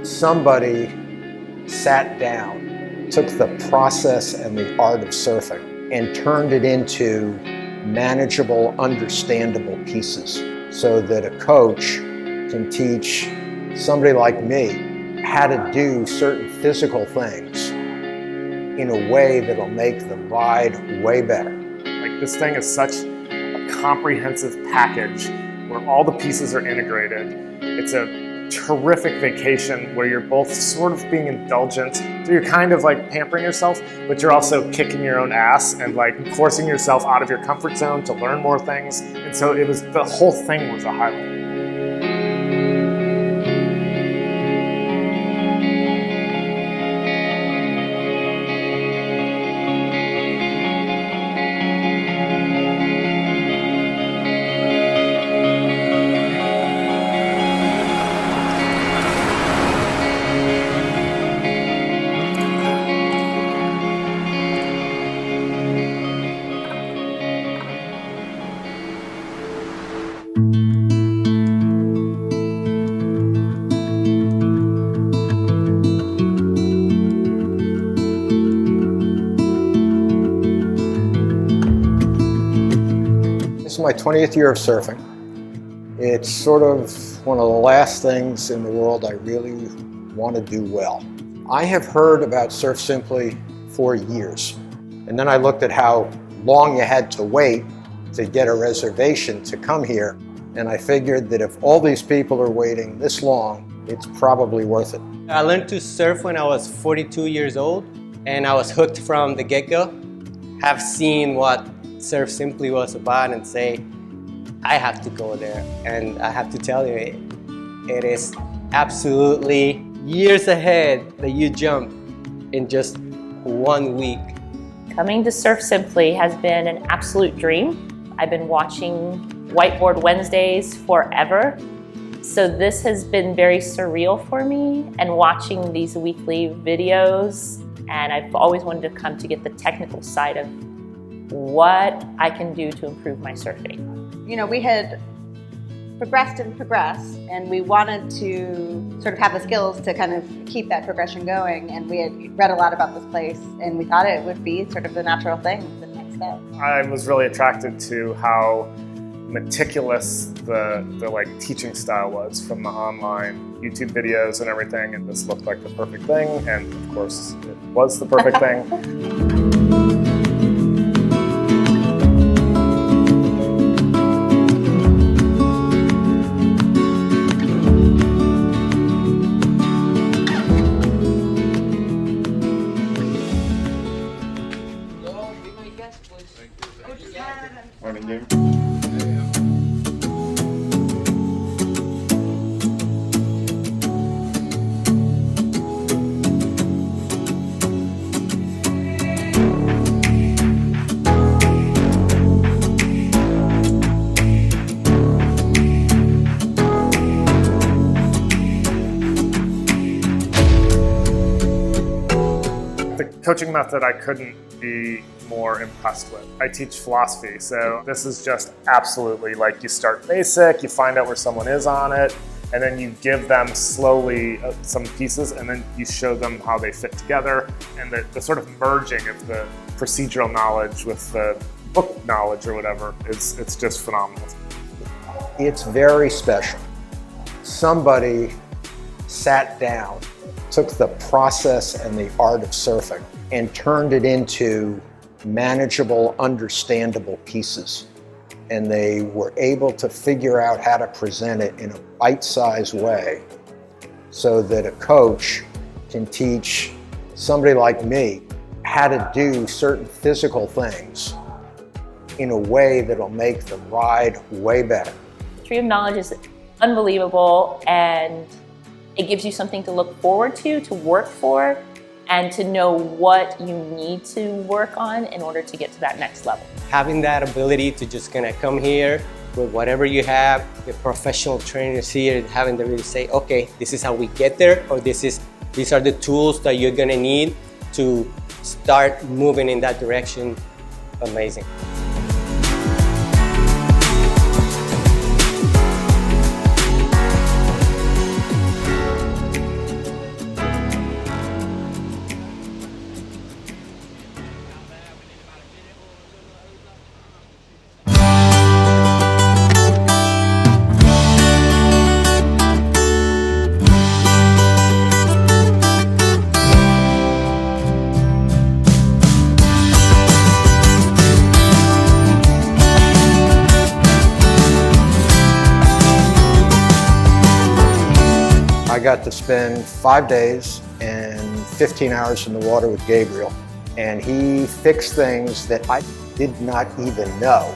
somebody sat down, took the process and the art of surfing and turned it into manageable, understandable pieces so that a coach can teach somebody like me how to do certain physical things in a way that'll make the ride way better. Like, this thing is such a comprehensive package where all the pieces are integrated. It's a terrific vacation where you're both sort of being indulgent. So you're kind of like pampering yourself, but you're also kicking your own ass and like forcing yourself out of your comfort zone to learn more things. And so the whole thing was a highlight. This is my 20th year of surfing. It's sort of one of the last things in the world I really want to do well. I have heard about Surf Simply for years, and then I looked at how long you had to wait to get a reservation to come here, and I figured that if all these people are waiting this long, it's probably worth it. I learned to surf when I was 42 years old, and I was hooked from the get-go. Have seen what Surf Simply was about and say, I have to go there. And I have to tell you, it is absolutely years ahead that you jump in just 1 week. Coming to Surf Simply has been an absolute dream. I've been watching Whiteboard Wednesdays forever. So this has been very surreal for me, and watching these weekly videos, and I've always wanted to come to get the technical side of what I can do to improve my surfing. You know, we had progressed, and we wanted to sort of have the skills to kind of keep that progression going, and we had read a lot about this place, and we thought it would be sort of the natural thing, the next step. I was really attracted to how meticulous the like teaching style was from the online YouTube videos and everything, and this looked like the perfect thing, and of course it was the perfect thing. Morning, Jim. The coaching method I couldn't be more impressed with. I teach philosophy, so this is just absolutely like you start basic, you find out where someone is on it, and then you give them slowly some pieces, and then you show them how they fit together, and the sort of merging of the procedural knowledge with the book knowledge or whatever, it's just phenomenal. It's very special. Somebody sat down, took the process and the art of surfing and turned it into manageable, understandable pieces. And they were able to figure out how to present it in a bite-sized way so that a coach can teach somebody like me how to do certain physical things in a way that'll make the ride way better. The Tree of Knowledge is unbelievable, and it gives you something to look forward to work for, and to know what you need to work on in order to get to that next level. Having that ability to just kind of come here with whatever you have, the professional trainers here, having the ability to say, okay, this is how we get there, or these are the tools that you're gonna need to start moving in that direction. Amazing. got to spend 5 days and 15 hours in the water with Gabriel, and he fixed things that I did not even know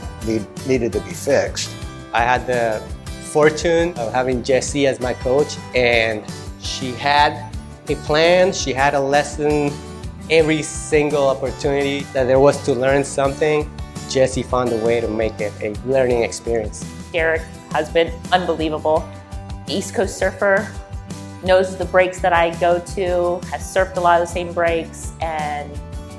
needed to be fixed. I had the fortune of having Jessie as my coach, and she had a plan, she had a lesson. Every single opportunity that there was to learn something, Jessie found a way to make it a learning experience. Derek has been unbelievable. East Coast surfer, knows the breaks that I go to, has surfed a lot of the same breaks, and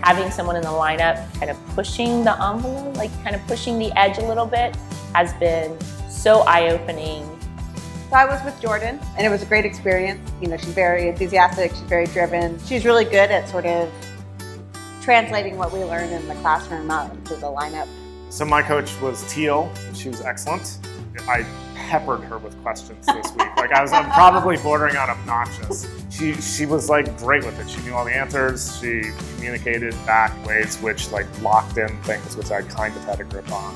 having someone in the lineup kind of pushing the envelope, like kind of pushing the edge a little bit, has been so eye-opening. So I was with Jordan, and it was a great experience. You know, she's very enthusiastic, she's very driven. She's really good at sort of translating what we learn in the classroom out into the lineup. So my coach was Teal. She was excellent. I peppered her with questions this week. I'm probably bordering on obnoxious. She was like great with it. She knew all the answers. She communicated back ways which like locked in things which I kind of had a grip on.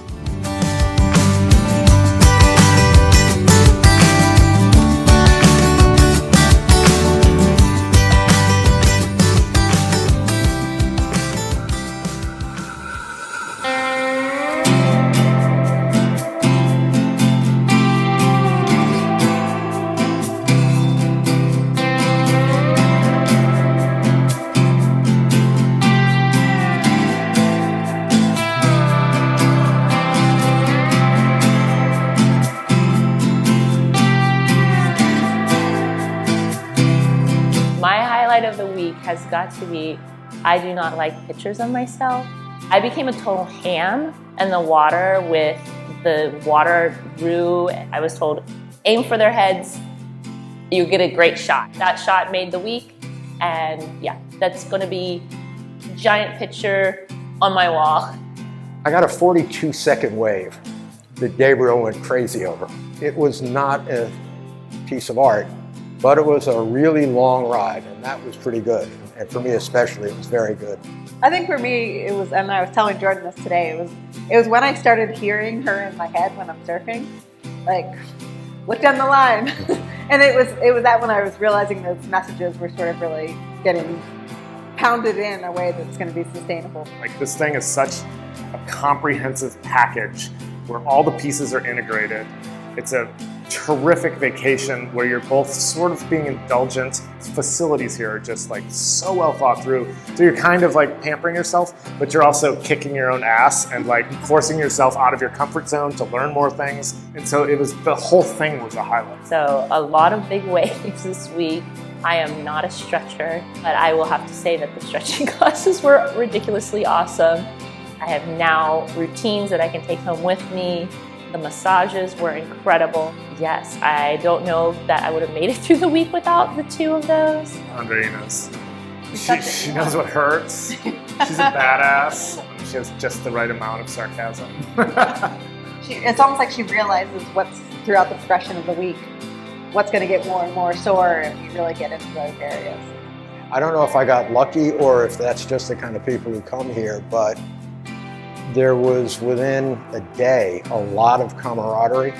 Of the week has got to be, I do not like pictures of myself. I became a total ham in the water with the water drew. I was told, aim for their heads, you get a great shot. That shot made the week, and yeah, that's gonna be a giant picture on my wall. I got a 42-second wave that Gabriel went crazy over. It was not a piece of art, but it was a really long ride, and that was pretty good. And for me especially, it was very good. I think for me, it was, and I was telling Jordan this today, it was when I started hearing her in my head when I'm surfing, like, look down the line. And it was that when I was realizing those messages were sort of really getting pounded in a way that's going to be sustainable. Like, this thing is such a comprehensive package where all the pieces are integrated. It's a terrific vacation where you're both sort of being indulgent. Facilities here are just like so well thought through. So you're kind of like pampering yourself, but you're also kicking your own ass and like forcing yourself out of your comfort zone to learn more things. And so the whole thing was a highlight. So a lot of big waves this week. I am not a stretcher, but I will have to say that the stretching classes were ridiculously awesome. I have now routines that I can take home with me. The massages were incredible. Yes, I don't know that I would have made it through the week without the two of those. Andrea knows. She knows what hurts. She's a badass. She has just the right amount of sarcasm. It's almost like she realizes what's throughout the progression of the week, what's going to get more and more sore if you really get into those areas. I don't know if I got lucky or if that's just the kind of people who come here, but there was within a day a lot of camaraderie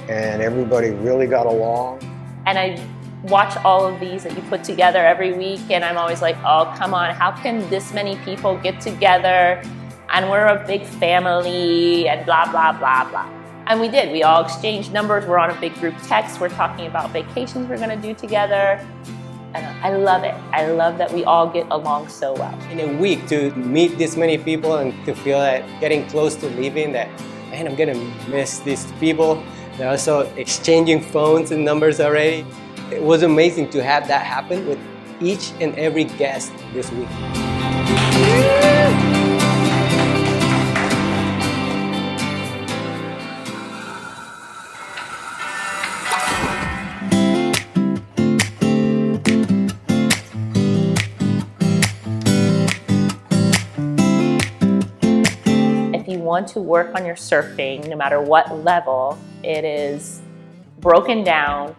and everybody really got along. And I watch all of these that you put together every week and I'm always like, oh, come on, how can this many people get together and we're a big family and blah, blah, blah, blah. And we did, we all exchanged numbers, we're on a big group text, we're talking about vacations we're gonna do together. And I love it. I love that we all get along so well. In a week, to meet this many people and to feel that getting close to leaving, that, man, I'm gonna miss these people. They're also exchanging phones and numbers already. It was amazing to have that happen with each and every guest this week. If you want to work on your surfing, no matter what level, it is broken down,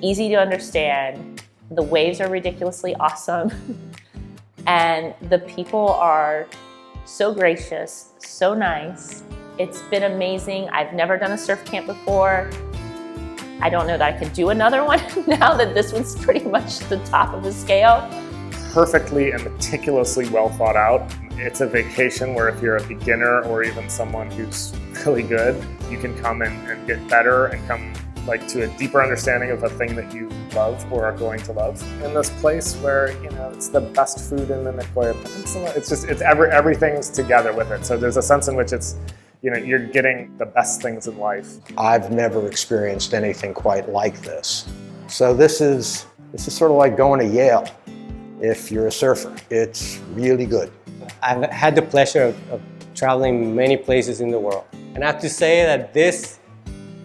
easy to understand. The waves are ridiculously awesome. And the people are so gracious, so nice. It's been amazing. I've never done a surf camp before. I don't know that I could do another one now that this one's pretty much the top of the scale. Perfectly and meticulously well thought out. It's a vacation where if you're a beginner or even someone who's really good, you can come and get better and come like to a deeper understanding of a thing that you love or are going to love. In this place where, you know, it's the best food in the Nicoya Peninsula. Everything's together with it. So there's a sense in which it's, you know, you're getting the best things in life. I've never experienced anything quite like this. So this is sort of like going to Yale if you're a surfer. It's really good. I've had the pleasure of traveling many places in the world. And I have to say that this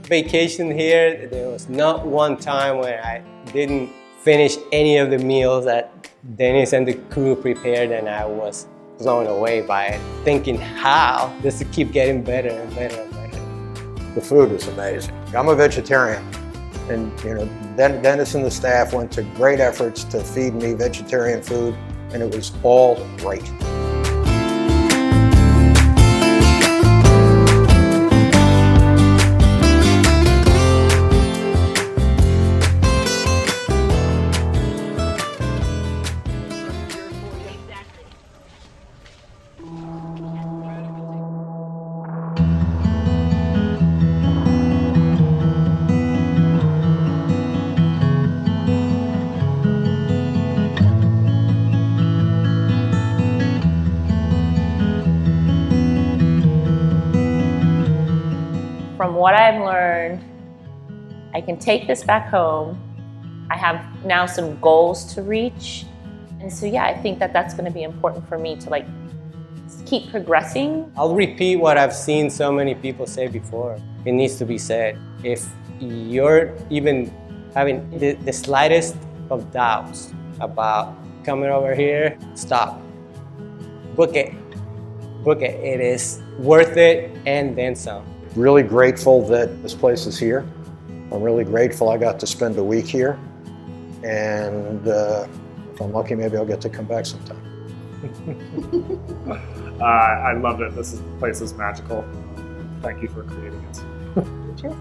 vacation here, there was not one time where I didn't finish any of the meals that Dennis and the crew prepared, and I was blown away by it, thinking how does it keep getting better and better and better. The food is amazing. I'm a vegetarian, and you know, Dennis and the staff went to great efforts to feed me vegetarian food, and it was all great. From what I've learned, I can take this back home. I have now some goals to reach. And so, yeah, I think that that's going to be important for me to like keep progressing. I'll repeat what I've seen so many people say before. It needs to be said. If you're even having the slightest of doubts about coming over here, stop. Book it. Book it. It is worth it and then some. Really grateful that this place is here. I'm really grateful I got to spend a week here. And if I'm lucky, maybe I'll get to come back sometime. I love it. This place is magical. Thank you for creating it. Sure.